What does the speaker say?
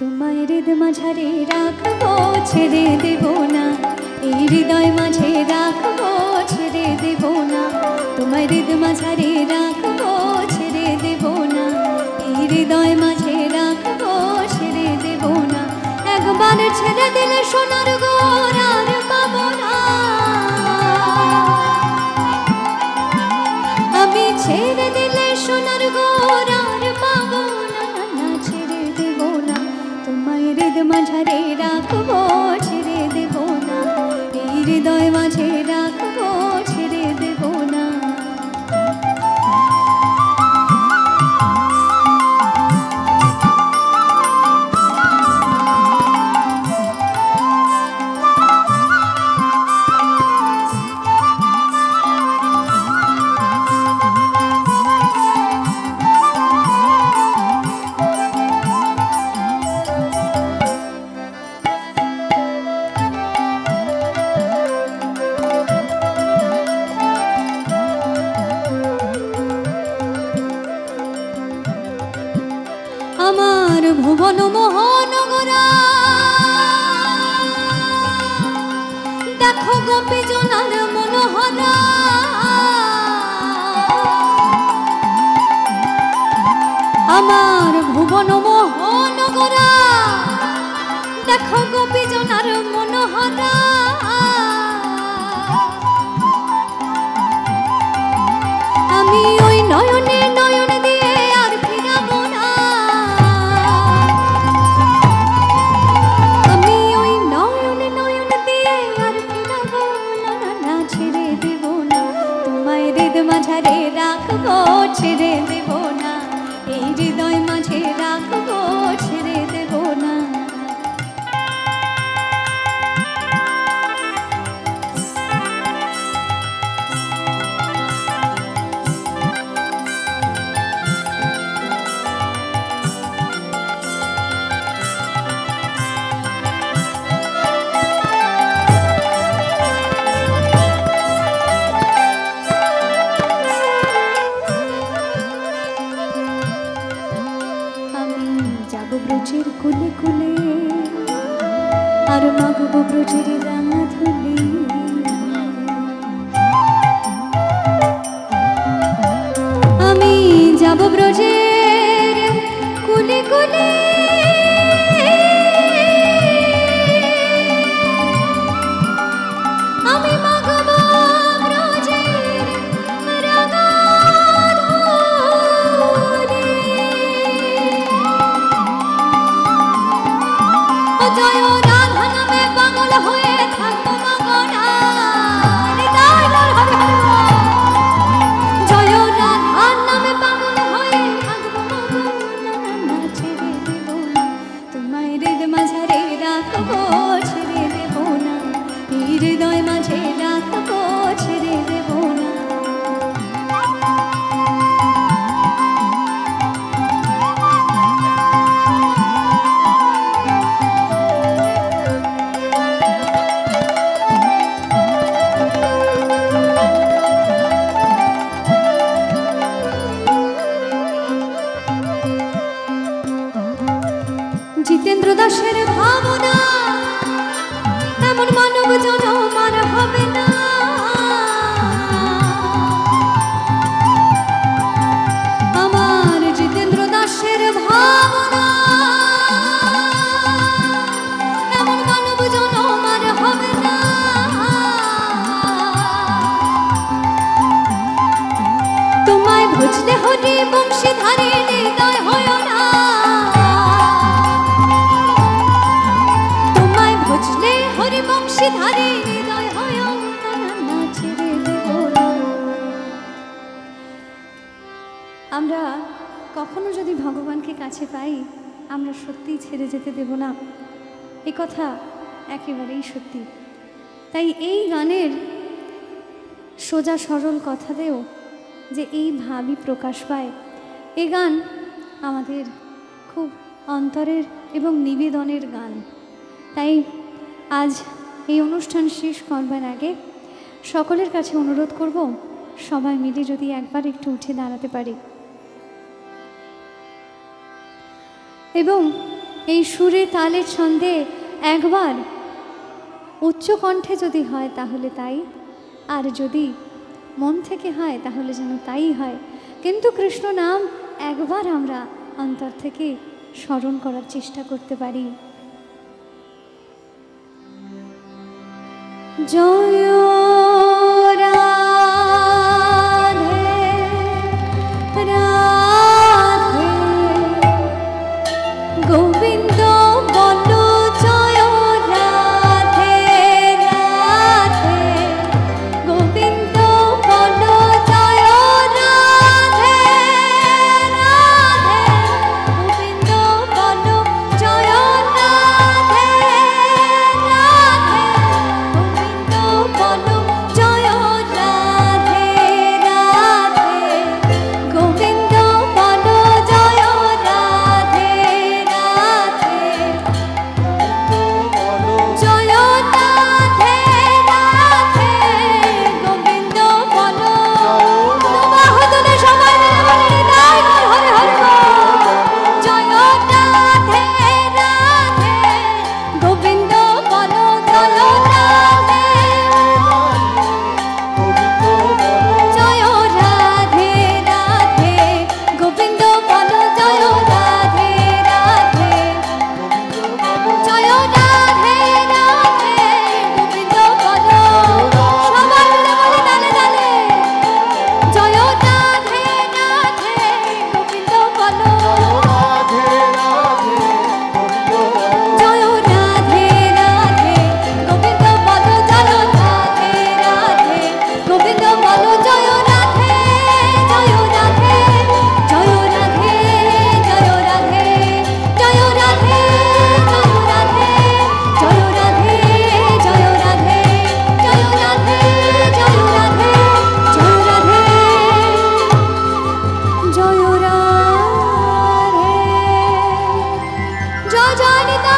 তোমায় হৃদ মাঝারে রাখবো ছেড়ে দেব না, এই হৃদয় মাঝে রাখবো ছেড়ে দেব না, তোমায় হৃদ মাঝারে রাখবো ছেড়ে দেব না, এই হৃদয় মাঝে রাখবো ছেড়ে দেব না। একবার ছেড়ে দিলে সোনার গোর আর পাবো না, আমি ছেড়ে দিলে সোনার গোর আর পাবো না, না ছেড়ে দেব না, তোমায় হৃদ মাঝারে রাখবো ছেড়ে দেব না, এই হৃদয় মাঝে রাখবো ছেড়ে দেব না। আমার ভুবন মহানগরা দেখো গোপী জনার মনোহরা, আমার ভুবন মহানগরা দেখো গোপী জনার মনোহরা, আমি ওই নয়নে নয়ন দিয়ে আর ফিরাবো না, আমি ওই নয়নে নয়ন দিয়ে আর ফিরাবো না, না ছেড়ে দেব না, তোমায় হৃদ মাঝারে রাখবো ছেড়ে দেব না, এই হৃদয় মাঝে রাখবো ছেড়ে দেব না। ব্রজের কুলে কুলে আর মাগবো ব্রজের রাঙা ধুলি, আমি যাব ব্রজের কুলে কুলে আমি মাগবো ব্রজের রাঙা ধুলি, জয় রাধা নামে পাগল হয়ে থাকবো মগনা, জয় রাধা নামে পাগল হয়ে থাকবো মগনা, না ছেড়ে দেব না, তোমায় হৃদ মাঝারে রাখবো ছেড়ে দেব না, এই হৃদয় মাঝে রাখবো ছেড়ে দেব না। জিতেন্দ্র দাসের ভাবনা এমন মানব জনম আর হবে না, আমার জিতেন্দ্র দাসের ভাবনা এমন মানব জনম আর হবে না, তোমায় ভজতে হরি বংশীধারী হৃদয় হয় না, হরি বংশীধারী হৃদয় হয় না, ছেড়ে দেব না। আমরা কখনো যদি ভগবানকে কাছে পাই আমরা সত্যিই ছেড়ে যেতে দেব না, এ কথা একেবারেই সত্যি। তাই এই গানের সোজা সরল কথাতেও যে এই ভাবই প্রকাশ পায়, এ গান আমাদের খুব অন্তরের এবং নিবেদনের গান। তাই আজ এই অনুষ্ঠান শেষ করবার আগে সকলের কাছে অনুরোধ করব সবাই মিলে যদি একবার একটু উঠে দাঁড়াতে পারি এবং এই সুরে তালের ছন্দে একবার উচ্চ কণ্ঠে যদি হয় তাহলে তাই, আর যদি মন থেকে হয় তাহলে যেন তাই হয়। কিন্তু কৃষ্ণ নাম একবার আমরা অন্তর থেকে স্মরণ করার চেষ্টা করতে পারি। জয় জয় জয় নিতাই।